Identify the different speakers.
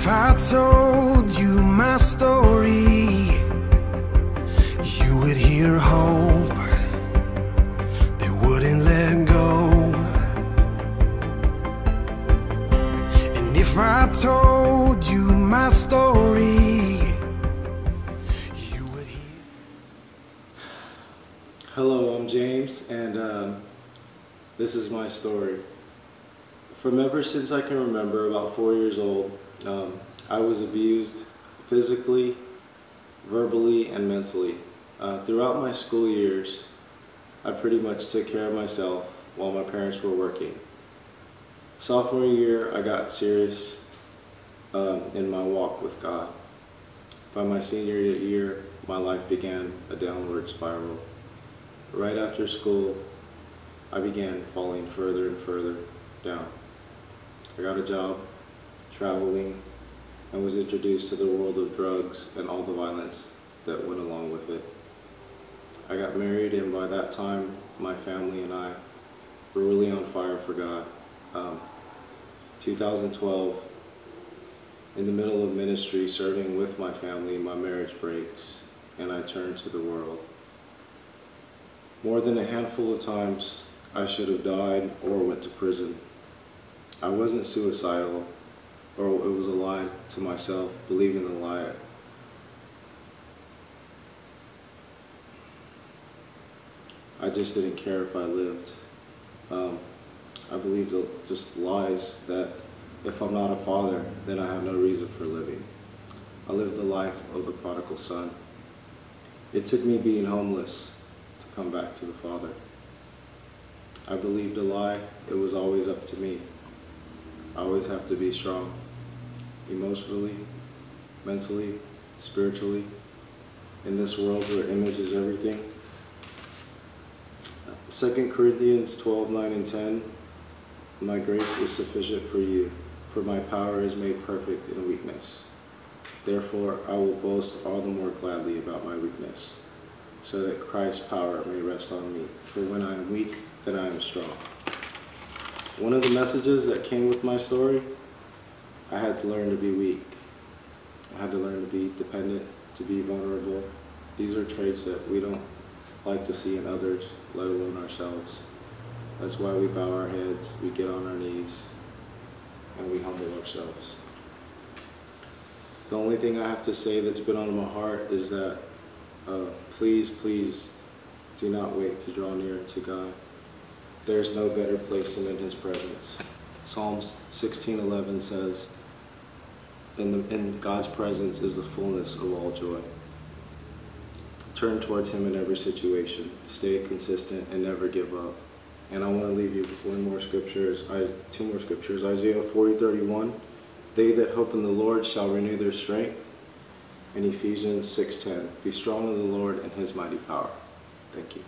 Speaker 1: If I told you my story, you would hear hope that wouldn't let go. And if I told you my story, you would hear.
Speaker 2: Hello, I'm James, and this is my story. From ever since I can remember, about 4 years old, I was abused physically, verbally, and mentally. Throughout my school years, I pretty much took care of myself while my parents were working. Sophomore year, I got serious in my walk with God. By my senior year, my life began a downward spiral. Right after school, I began falling further and further down. I got a job, traveling, and was introduced to the world of drugs and all the violence that went along with it. I got married, and by that time, my family and I were really on fire for God. 2012, in the middle of ministry, serving with my family, my marriage breaks, and I turn to the world. More than a handful of times, I should have died or went to prison. I wasn't suicidal, or it was a lie to myself, believing the lie. I just didn't care if I lived. I believed just lies that if I'm not a father, then I have no reason for living. I lived the life of the prodigal son. It took me being homeless to come back to the Father. I believed a lie. It was always up to me. I always have to be strong, emotionally, mentally, spiritually. In this world where image is everything. 2 Corinthians 12:9 and 10, my grace is sufficient for you, for my power is made perfect in weakness. Therefore, I will boast all the more gladly about my weakness, so that Christ's power may rest on me. For when I am weak, then I am strong. One of the messages that came with my story, I had to learn to be weak. I had to learn to be dependent, to be vulnerable. These are traits that we don't like to see in others, let alone ourselves. That's why we bow our heads, we get on our knees, and we humble ourselves. The only thing I have to say that's been on my heart is that please do not wait to draw near to God. There's no better place than in His presence. Psalms 16:11 says, in God's presence is the fullness of all joy. Turn towards Him in every situation. Stay consistent and never give up. And I want to leave you with two more scriptures. Isaiah 40:31, they that hope in the Lord shall renew their strength. And Ephesians 6:10, be strong in the Lord and His mighty power. Thank you.